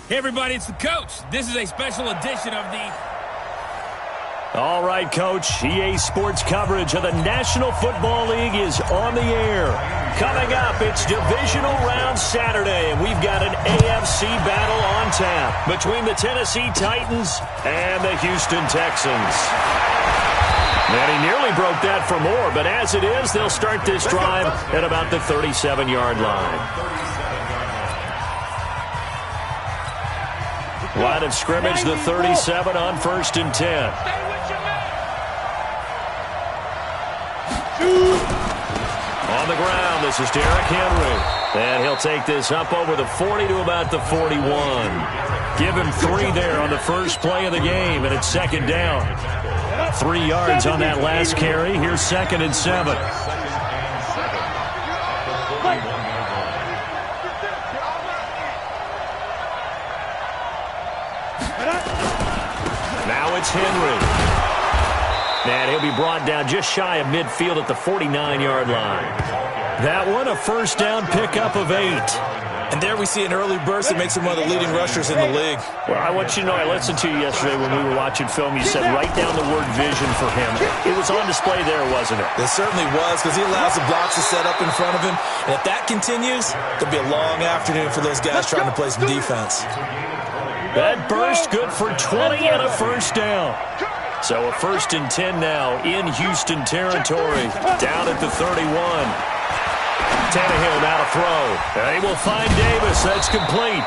Hey, everybody, it's the coach. This is a special edition of the... All right, Coach. EA Sports coverage of the National Football League is on the air. Coming up, it's Divisional Round Saturday, and we've got an AFC battle on tap between the Tennessee Titans and the Houston Texans. And he nearly broke that for more, but as it is, they'll start this drive at about the 37-yard line. Line of scrimmage, the 37 on 1st and 10. On the ground, this is Derrick Henry. And he'll take this up over the 40 to about the 41. Give him 3 there on the first play of the game, and it's 2nd down. 3 yards on that last carry. Here's 2nd and 7. Now it's Henry. And he'll be brought down just shy of midfield at the 49-yard line. That one, a first down pickup of 8. And there we see an early burst that makes him one of the leading rushers in the league. Well, I want you to know, I listened to you yesterday when we were watching film. You said write down the word vision for him. It was on display there, wasn't it? It certainly was, because he allows the blocks to set up in front of him. And if that continues, there'll be a long afternoon for those guys trying to play some defense. That burst good for 20 and a first down. So a 1st and 10 now in Houston territory. Down at the 31. Tannehill now to throw. They will find Davis. That's complete.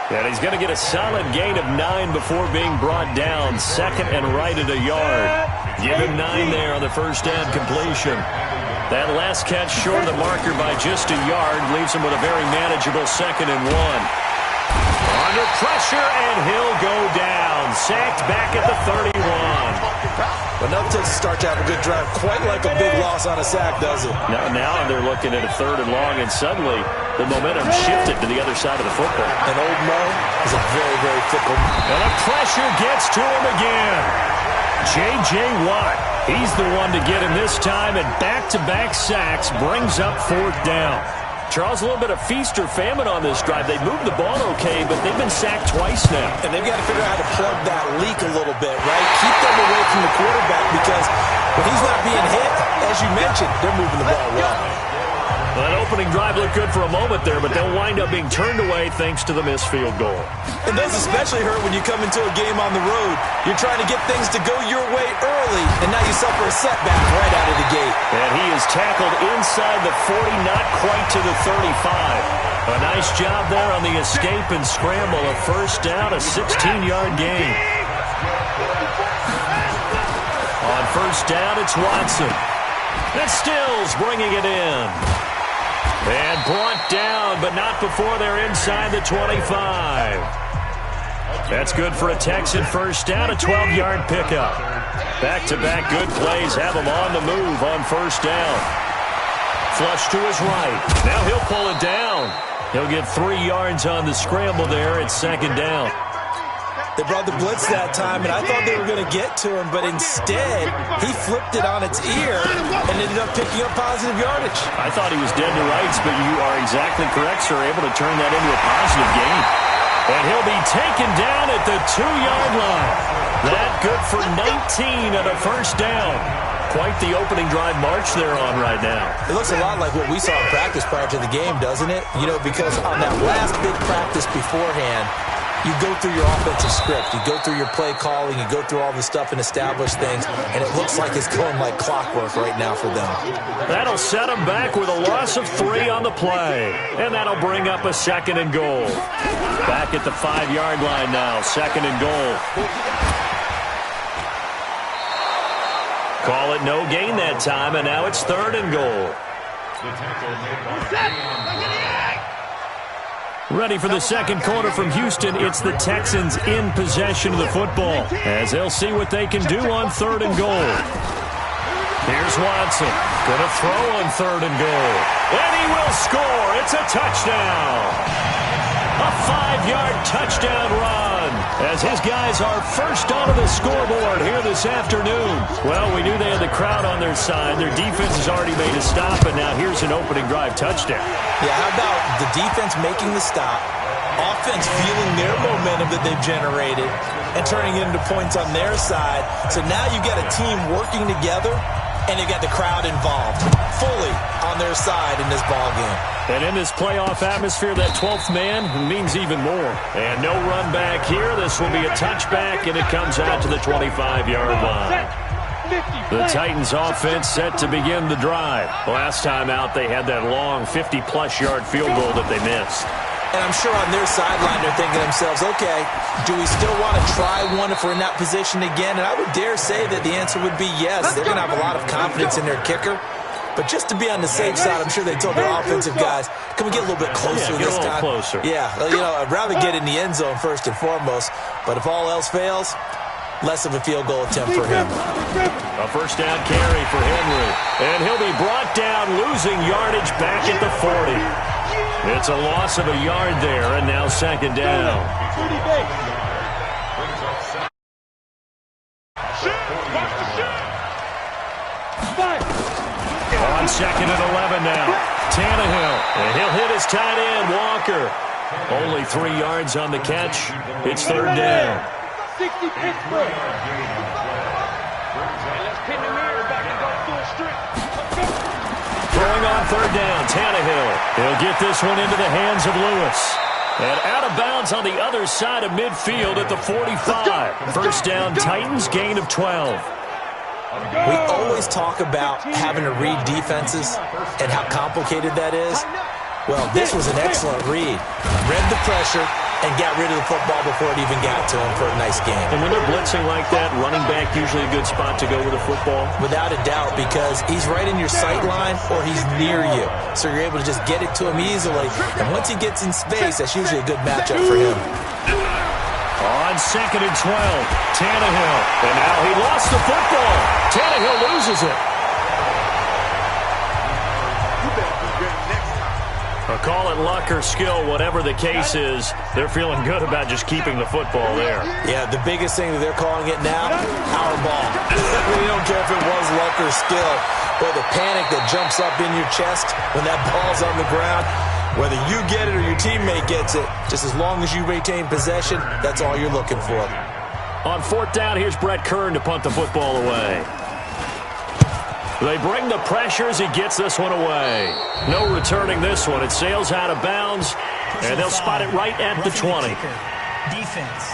And he's going to get a solid gain of 9 before being brought down. 2nd and right at a yard. Give him 9 there on the first down completion. That last catch short of the marker by just a yard leaves him with a very manageable 2nd and 1. Under pressure, and he'll go down. Sacked back at the 31. But no takes a start to have a good drive. Quite like a big loss on a sack, does it? Now they're looking at a 3rd and long, and suddenly the momentum shifted to the other side of the football. And old Mo is a very, very fickle. And the pressure gets to him again. J.J. Watt, he's the one to get him this time, and back-to-back sacks brings up 4th down. Charles, a little bit of feast or famine on this drive. They moved the ball okay, but they've been sacked twice now. And they've got to figure out how to plug that leak a little bit, right? Keep them away from the quarterback, because when he's not being hit, as you mentioned, they're moving the ball well. That opening drive looked good for a moment there, but they'll wind up being turned away thanks to the missed field goal. And those especially hurt when you come into a game on the road. You're trying to get things to go your way early, and now you suffer a setback right out of the gate. And he is tackled inside the 40, not quite to the 35. A nice job there on the escape and scramble. A first down, a 16-yard gain. On first down, it's Watson. And Stills bringing it in. And brought down, but not before they're inside the 25. That's good for a Texan first down, a 12-yard pickup. Back-to-back good plays have him on the move on first down. Flush to his right. Now he'll pull it down. He'll get 3 yards on the scramble there at 2nd down. They brought the blitz that time, and I thought they were going to get to him, but instead, he flipped it on its ear and ended up picking up positive yardage. I thought he was dead to rights, but you are exactly correct, sir, able to turn that into a positive gain. And he'll be taken down at the 2-yard line. That good for 19 and a first down. Quite the opening drive march they're on right now. It looks a lot like what we saw in practice prior to the game, doesn't it? You know, because on that last big practice beforehand, you go through your offensive script, you go through your play calling, you go through all the stuff and establish things, and it looks like it's going like clockwork right now for them. That'll set them back with a loss of 3 on the play, and that'll bring up a 2nd and goal. Back at the 5-yard line now, 2nd and goal. Call it no gain that time, and now it's 3rd and goal. Ready for the second quarter from Houston. It's the Texans in possession of the football as they'll see what they can do on 3rd and goal. Here's Watson. Going to throw on 3rd and goal. And he will score. It's a touchdown. A 5-yard touchdown run as his guys are first onto the scoreboard here this afternoon. Well, we knew they had the crowd on their side. Their defense has already made a stop, and now here's an opening drive touchdown. Yeah, how about the defense making the stop, Offense feeling their momentum that they've generated and turning it into points on their side. So now you've got a team working together, and they've got the crowd involved fully on their side in this ball game. And in this playoff atmosphere, that 12th man means even more. And no run back here. This will be a touchback, and it comes out to the 25-yard line. The Titans offense set to begin the drive. Last time out, they had that long 50-plus yard field goal that they missed. And I'm sure on their sideline they're thinking to themselves, okay, do we still want to try one if we're in that position again? And I would dare say that the answer would be yes. They're going to have a lot of confidence in their kicker. But just to be on the safe side, I'm sure they told their offensive guys, can we get a little bit closer this time? Closer. Yeah, you know, I'd rather get in the end zone first and foremost. But if all else fails, less of a field goal attempt for him. A first down carry for Henry. And he'll be brought down, losing yardage back at the 40. It's a loss of a yard there, and now second down. On second and 11 now. Tannehill, and he'll hit his tight end, Walker. Only 3 yards on the catch. It's third down. 60 Pittsburgh. Let's pin the mirror back and go through a strip. Throwing on third down, Tannehill. He'll get this one into the hands of Lewis. And out of bounds on the other side of midfield at the 45. First down, Titans, gain of 12. We always talk about having to read defenses and how complicated that is. Well, this was an excellent read. Read the pressure and got rid of the football before it even got to him for a nice game. And when they're blitzing like that, running back usually a good spot to go with the football? Without a doubt, because he's right in your sight line or he's near you. So you're able to just get it to him easily. And once he gets in space, that's usually a good matchup for him. On second and 12, Tannehill. And now he lost the football. Tannehill loses it. Call it luck or skill, whatever the case is, they're feeling good about just keeping the football there. Yeah, the biggest thing that they're calling it now, our ball. We don't care if it was luck or skill, but the panic that jumps up in your chest when that ball's on the ground, whether you get it or your teammate gets it, just as long as you retain possession, that's all you're looking for. On fourth down, here's Brett Kern to punt the football away. They bring the pressure as he gets this one away. No returning this one. It sails out of bounds, and they'll spot it right at the 20. Defense.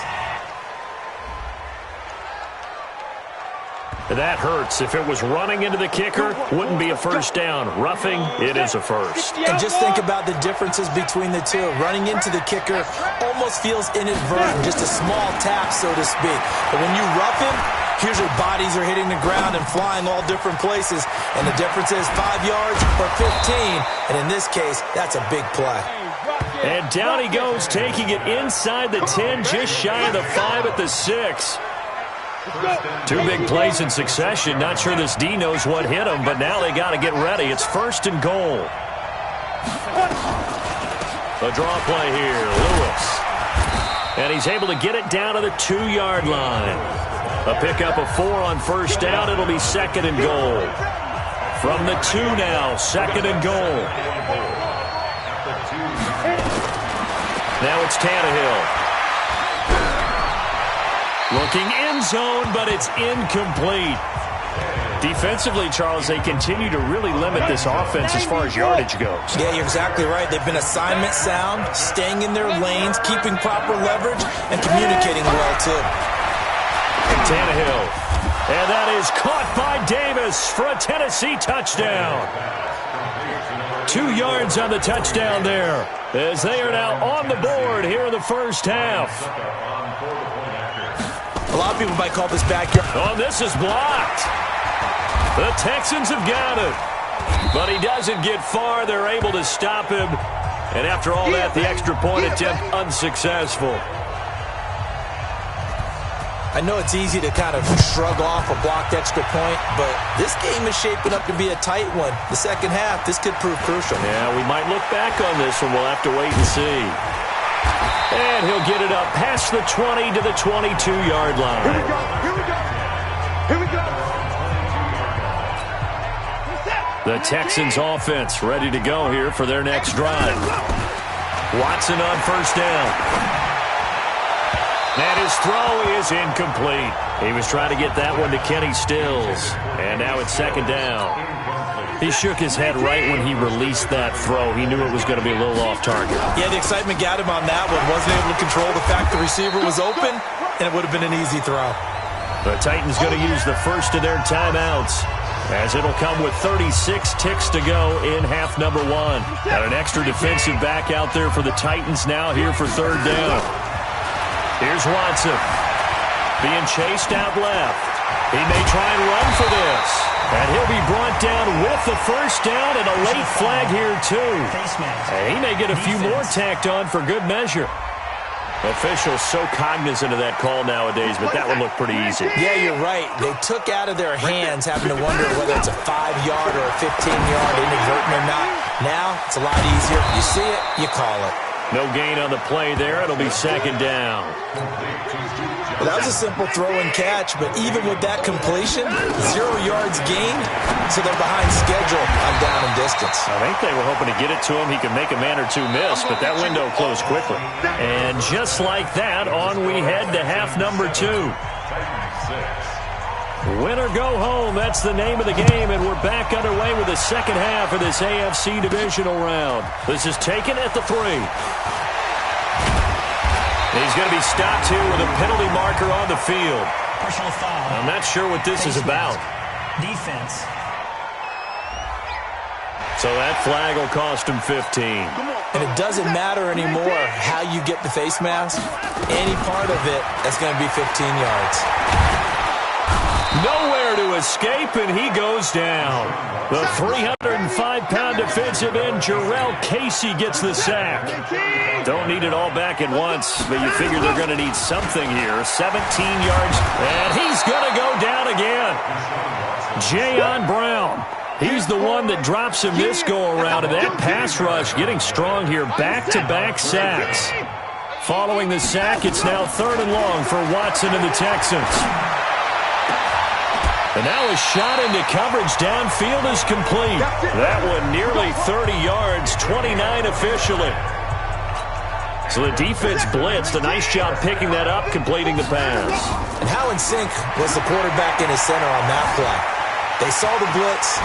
That hurts. If it was running into the kicker, wouldn't be a first down. Roughing, it is a first. And just think about the differences between the two. Running into the kicker almost feels inadvertent, just a small tap, so to speak. But when you rough him, here's your bodies are hitting the ground and flying all different places. And the difference is 5 yards or 15. And in this case, that's a big play. And down he goes, taking it inside the 10, just shy of the 5 at the 6. 2 big plays in succession. Not sure this D knows what hit him, but now they got to get ready. It's first and goal. A draw play here, Lewis. And he's able to get it down to the 2-yard line. A pickup of 4 on first down. It'll be second and goal. From the 2 now, second and goal. Now it's Tannehill. Looking end zone, but it's incomplete. Defensively, Charles, they continue to really limit this offense as far as yardage goes. Yeah, you're exactly right. They've been assignment sound, staying in their lanes, keeping proper leverage, and communicating well, too. Tannehill. And that is caught by Davis for a Tennessee touchdown. 2 yards on the touchdown there, as they are now on the board here in the first half. A lot of people might call this backyard. Oh, this is blocked. The Texans have got it. But he doesn't get far. They're able to stop him. And after all that, the extra point attempt unsuccessful. I know it's easy to kind of shrug off a blocked extra point, but this game is shaping up to be a tight one. The second half, this could prove crucial. Yeah, we might look back on this one. We'll have to wait and see. And he'll get it up past the 20 to the 22-yard line. Here we go. Here we go. Here we go. The Texans offense ready to go here for their next drive. Watson on first down. And his throw is incomplete. He was trying to get that one to Kenny Stills. And now it's second down. He shook his head right when he released that throw. He knew it was going to be a little off target. Yeah, the excitement got him on that one. Wasn't able to control the fact the receiver was open, and it would have been an easy throw. The Titans going to use the first of their timeouts, as it'll come with 36 ticks to go in half number one. Got an extra defensive back out there for the Titans now here for third down. Here's Watson being chased out left. He may try and run for this. And he'll be brought down with the first down and a late flag here, too. And he may get a few more tacked on for good measure. Officials so cognizant of that call nowadays, but that one looked pretty easy. Yeah, you're right. They took out of their hands having to wonder whether it's a 5-yard or a 15-yard inadvertent or not. Now, it's a lot easier. You see it, you call it. No gain on the play there. It'll be second down. Well, that was a simple throw and catch, but even with that completion, 0 yards gained, so they're behind schedule on down and distance. I think they were hoping to get it to him. He could make a man or two miss, but that window closed quickly. And just like that, on we head to half number 2. Win or go home, that's the name of the game, and we're back underway with the second half of this AFC divisional round. This is taken at the 3. He's going to be stopped here with a penalty marker on the field. Personal foul. I'm not sure what this is about. Defense. So that flag will cost him 15. And it doesn't matter anymore how you get the face mask. Any part of it, that's going to be 15 yards. Nowhere to escape, and he goes down. The 305-pound defensive end, Jarrell Casey, gets the sack. Don't need it all back at once, but you figure they're going to need something here. 17 yards, and he's going to go down again. Jayon Brown. He's the one that drops him this go-around, and that pass rush getting strong here. Back-to-back sacks. Following the sack, it's now third and long for Watson and the Texans. And now a shot into coverage downfield is complete. That one nearly 30 yards, 29 officially. So the defense blitzed. A nice job picking that up, completing the pass. And how in sync was the quarterback in his center on that play? They saw the blitz,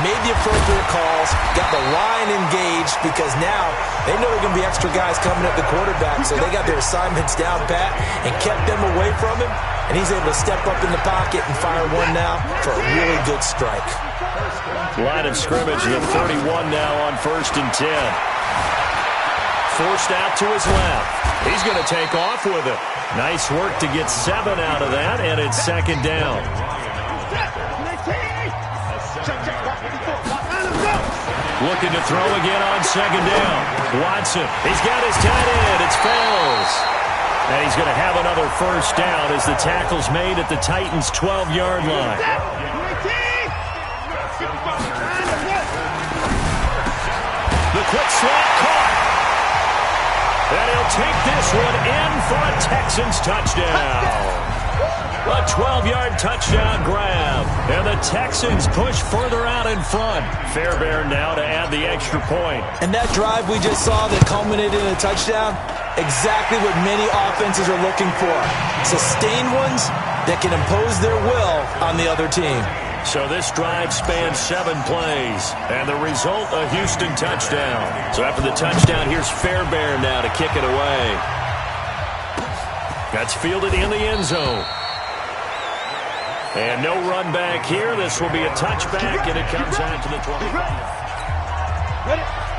made the appropriate calls, got the line engaged because now they know there are going to be extra guys coming at the quarterback, so they got their assignments down pat and kept them away from him. And he's able to step up in the pocket and fire one now for a really good strike. Line of scrimmage, the 31 now on 1st and 10. Forced out to his left. He's going to take off with it. Nice work to get 7 out of that, and it's second down. Looking to throw again on second down. Watson, he's got his tight end. It's Fells. And he's going to have another first down as the tackle's made at the Titans' 12-yard line. The quick slot caught. And he'll take this one in for a Texans touchdown. A 12-yard touchdown grab. And the Texans push further out in front. Fairbairn now to add the extra point. And that drive we just saw that culminated in a touchdown, exactly what many offenses are looking for. Sustained ones that can impose their will on the other team. So this drive spans 7 plays, and the result, a Houston touchdown. So after the touchdown, here's Fairbairn now to kick it away. That's fielded in the end zone. And no run back here. This will be a touchback, and it comes out to the 25.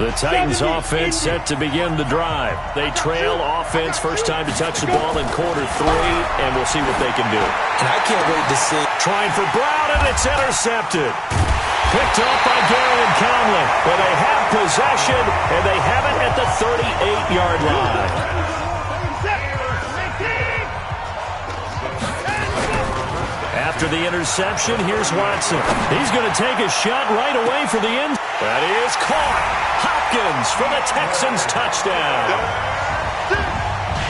The Titans offense set to begin the drive. They trail offense, first time to touch the ball in quarter 3, and we'll see what they can do. And I can't wait to see. Trying for Brown, and it's intercepted. Picked up by Garrett Conley. But they have possession, and they have it at the 38-yard line. After the interception, here's Watson. He's going to take a shot right away for the end. That is caught. Hopkins for the Texans touchdown.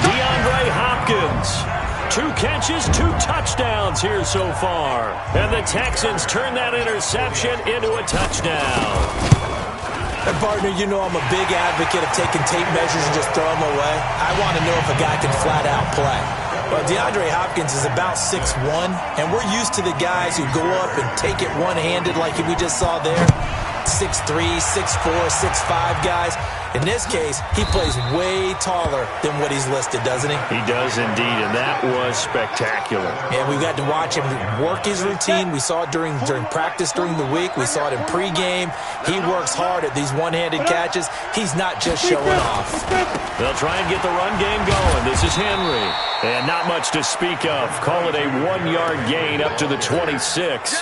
DeAndre Hopkins. 2 catches, 2 touchdowns here so far. And the Texans turn that interception into a touchdown. And partner, you know I'm a big advocate of taking tape measures and just throw them away. I want to know if a guy can flat out play. Well, DeAndre Hopkins is about 6'1", and we're used to the guys who go up and take it one-handed like we just saw there. 6'3", 6'4", 6'5 guys. In this case, he plays way taller than what he's listed, doesn't he? He does indeed, and that was spectacular. And we've got to watch him work his routine. We saw it during practice during the week. We saw it in pregame. He works hard at these one-handed catches. He's not just showing off. They'll try and get the run game going. This is Henry. And not much to speak of. Call it a 1-yard gain up to the 26.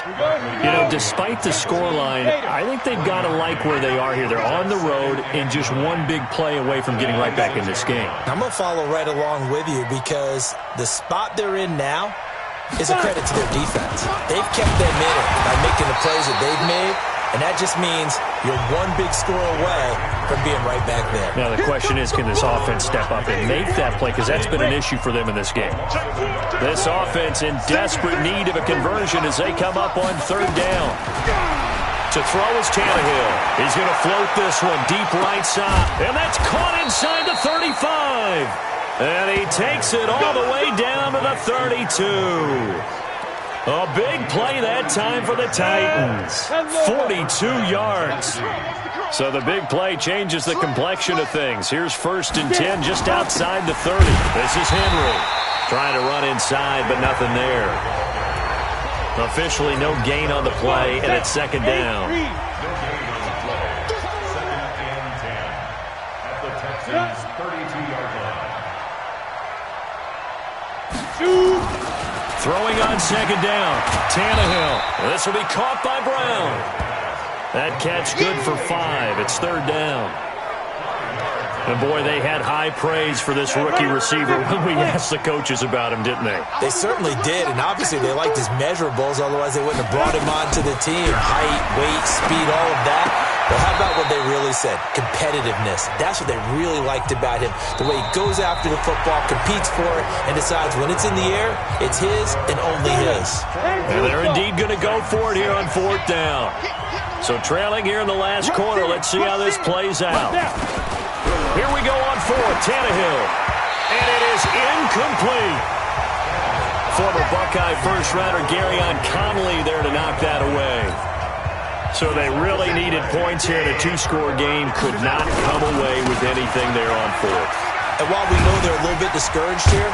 You know, despite the scoreline, I think they've got to like where they are here. They're on the road and just one big play away from getting right back in this game. I'm going to follow right along with you because the spot they're in now is a credit to their defense. They've kept them in it by making the plays that they've made, and that just means you're one big score away from being right back there. Now the question is, can this offense step up and make that play? Because that's been an issue for them in this game. This offense in desperate need of a conversion as they come up on 3rd down. To throw is Tannehill. He's going to float this one deep right side. And that's caught inside the 35. And he takes it all the way down to the 32. A big play that time for the Titans. 42 yards. So the big play changes the complexion of things. Here's 1st and 10 just outside the 30. This is Henry. Trying to run inside, but nothing there. Officially no gain on the play, and it's 2nd down. Throwing on 2nd down. Tannehill. This will be caught by Brown. That catch good for 5. It's 3rd down. And, boy, they had high praise for this rookie receiver when we asked the coaches about him, didn't they? They certainly did, and obviously they liked his measurables, otherwise they wouldn't have brought him onto the team. Height, weight, speed, all of that. But how about what they really said? Competitiveness. That's what they really liked about him. The way he goes after the football, competes for it, and decides when it's in the air, it's his and only his. And they're indeed going to go for it here on 4th down. So trailing here in the last quarter, let's see how this plays out. Here we go on 4th, Tannehill. And it is incomplete. Former Buckeye first-rounder Garyon Conley there to knock that away. So they really needed points here in a 2-score game. Could not come away with anything there on 4th. And while we know they're a little bit discouraged here,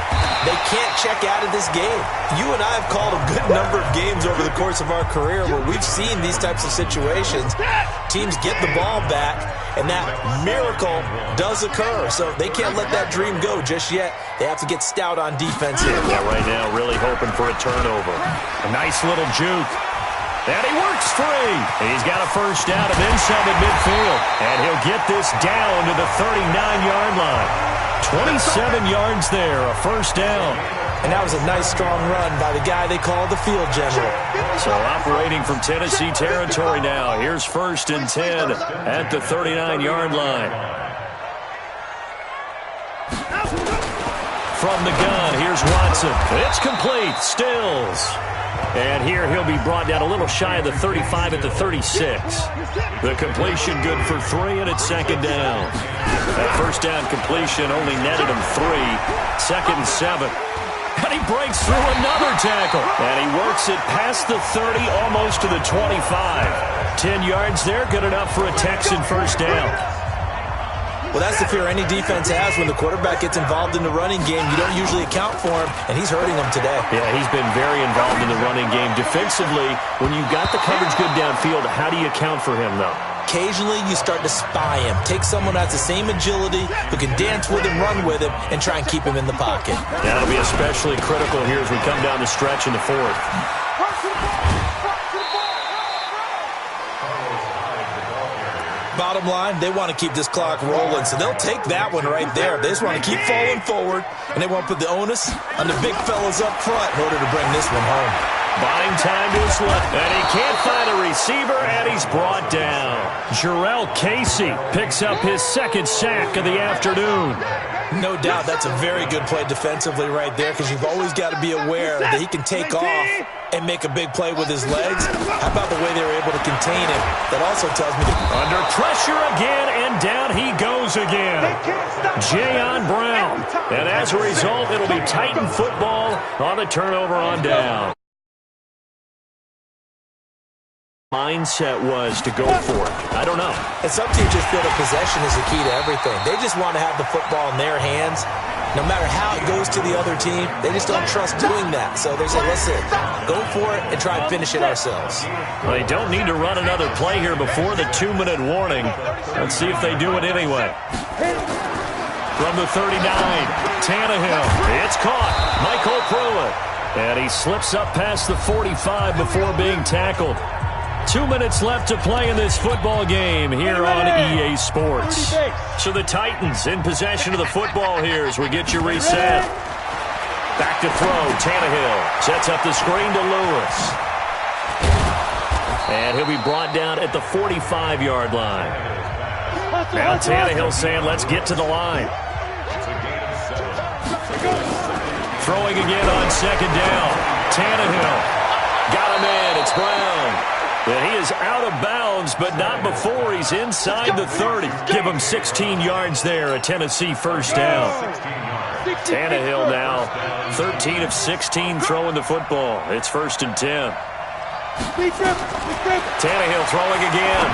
they can't check out of this game. You and I have called a good number of games over the course of our career where we've seen these types of situations. Teams get the ball back, and that miracle does occur. So they can't let that dream go just yet. They have to get stout on defense here. Yeah, right now really hoping for a turnover. A nice little juke. And he works free. He's got a 1st down and inside the midfield. And he'll get this down to the 39-yard line. 27 yards there, a 1st down. And that was a nice, strong run by the guy they call the field general. So operating from Tennessee territory now. Here's 1st and 10 at the 39-yard line. From the gun, here's Watson. It's complete. Stills. And here he'll be brought down a little shy of the 35 at the 36. The completion good for 3, and it's 2nd down. That 1st down completion only netted him 3. 2nd and 7. And he breaks through another tackle. And he works it past the 30, almost to the 25. 10 yards there, good enough for a Texan 1st down. Well, that's the fear any defense has when the quarterback gets involved in the running game. You don't usually account for him, and he's hurting them today. Yeah, he's been very involved in the running game. Defensively, when you've got the coverage good downfield, how do you account for him, though? Occasionally, you start to spy him. Take someone who has the same agility, who can dance with him, run with him, and try and keep him in the pocket. That'll be especially critical here as we come down the stretch in the 4th. Bottom line, they want to keep this clock rolling, so they'll take that one right there. They just want to keep falling forward, and they want to put the onus on the big fellas up front in order to bring this one home. Buying time to his left, and he can't find a receiver, and he's brought down. Jarrell Casey picks up his 2nd sack of the afternoon. No doubt that's a very good play defensively right there, because you've always got to be aware that he can take off and make a big play with his legs. How about the way they were able to contain him? That also tells me under pressure again, and down he goes again. Jayon Brown. And as a result, it'll be Titan football on the turnover on down. Mindset was to go for it. I don't know. And some teams just feel that possession is the key to everything. They just want to have the football in their hands. No matter how it goes to the other team, they just don't trust doing that. So they say, listen, go for it and try and finish it ourselves. Well, they don't need to run another play here before the 2-minute warning. Let's see if they do it anyway. From the 39, Tannehill. It's caught. Michael Pruitt. And he slips up past the 45 before being tackled. 2 minutes left to play in this football game here on EA Sports. So the Titans in possession of the football here as we get you reset. Back to throw. Tannehill sets up the screen to Lewis. And he'll be brought down at the 45-yard line. Now Tannehill saying, let's get to the line. Throwing again on second down. Tannehill got him in. It's Brown. And he is out of bounds, but not before he's inside the 30. Give him 16 yards there, a Tennessee first down. Tannehill now 13 of 16 throwing the football. It's 1st and 10. Tannehill throwing again.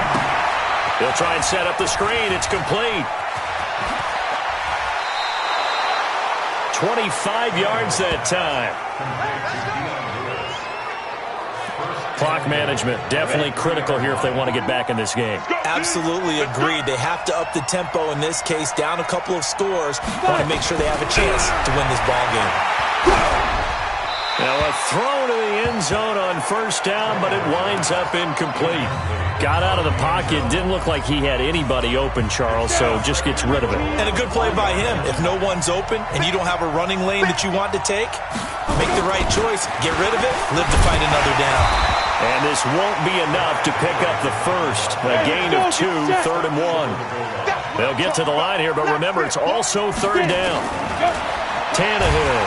He'll try and set up the screen. It's complete. 25 yards that time. Clock management definitely critical here if they want to get back in this game. Absolutely agreed. They have to up the tempo in this case, down a couple of scores. Want to make sure they have a chance to win this ball game. Now a throw to the end zone on first down, but it winds up incomplete. Got out of the pocket. Didn't look like he had anybody open, Charles, so just gets rid of it. And a good play by him. If no one's open and you don't have a running lane that you want to take, make the right choice. Get rid of it. Live to fight another down. And this won't be enough to pick up the first. A gain of 2, 3rd and 1. They'll get to the line here, but remember, it's also 3rd down. Tannehill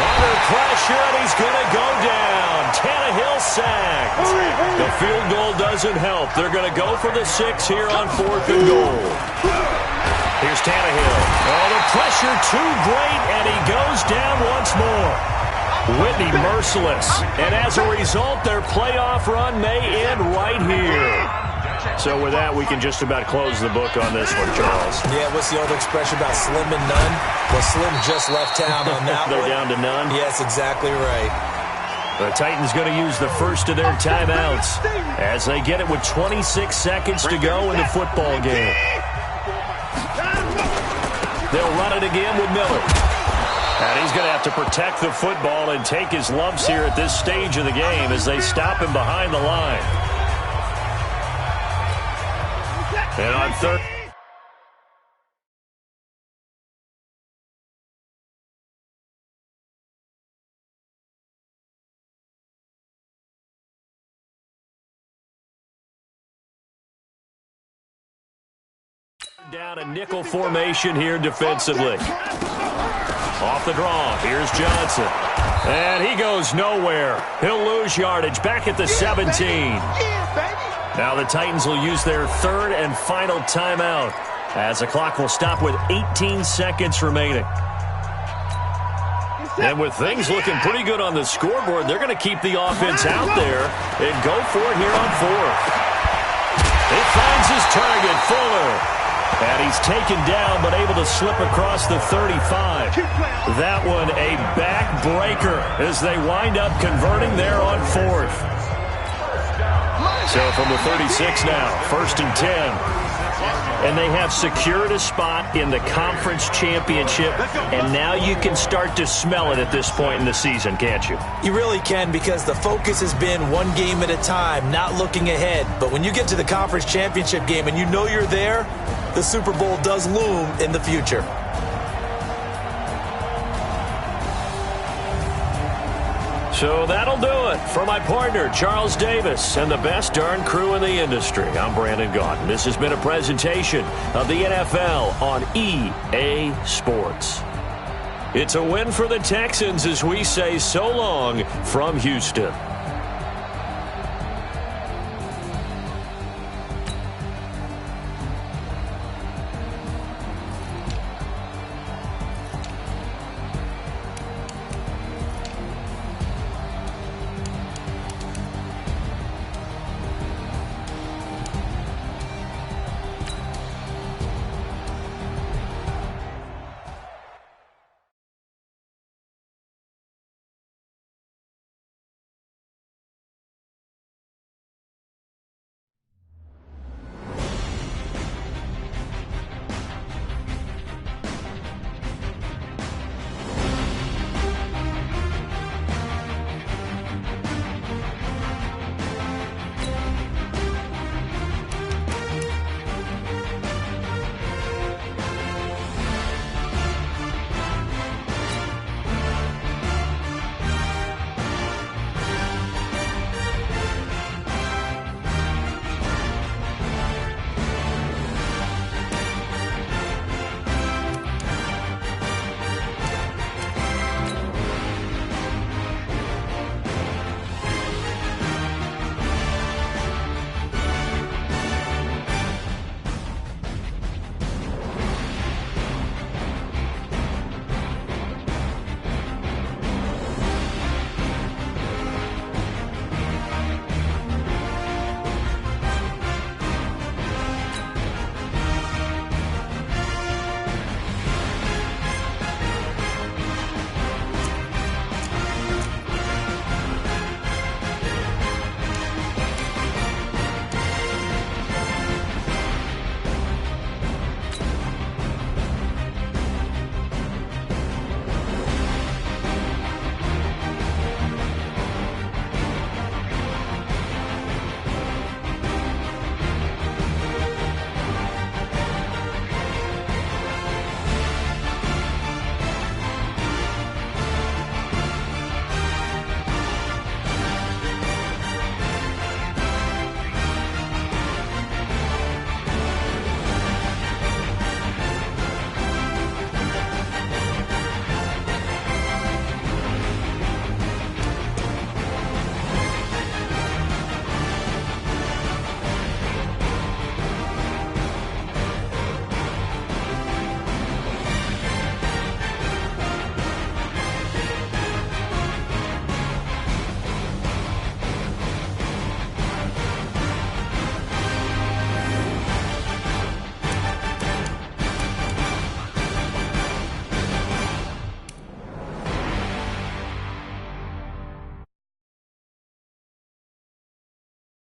under pressure, and he's going to go down. Tannehill sacked. The field goal doesn't help. They're going to go for the 6 here on 4th and goal. Here's Tannehill. Oh, the pressure too great, and he goes down once more. Whitney merciless, and as a result, their playoff run may end right here. So with that, we can just about close the book on this one, Charles. Yeah, what's the old expression about slim and none? Well, Slim just left town on that They're one. down to none? Yes, exactly right. The Titans going to use the first of their timeouts as they get it with 26 seconds to go in the football game. They'll run it again with Miller. And he's going to have to protect the football and take his lumps here at this stage of the game as they stop him behind the line. And on 3rd. Down a nickel formation here defensively. Off the draw, here's Johnson. And he goes nowhere. He'll lose yardage back at the 17. Now the Titans will use their 3rd and final timeout as the clock will stop with 18 seconds remaining. And with things looking pretty good on the scoreboard, they're going to keep the offense out there and go for it here on 4th. He finds his target, Fuller. And he's taken down, but able to slip across the 35. That one a backbreaker as they wind up converting there on 4th. So from the 36 now, 1st and 10. And they have secured a spot in the conference championship, and now you can start to smell it at this point in the season, can't you? You really can, because the focus has been one game at a time, not looking ahead. But when you get to the conference championship game and you know you're there, the Super Bowl does loom in the future. So that'll do it. For my partner, Charles Davis, and the best darn crew in the industry, I'm Brandon Gaudin. This has been a presentation of the NFL on EA Sports. It's a win for the Texans as we say so long from Houston.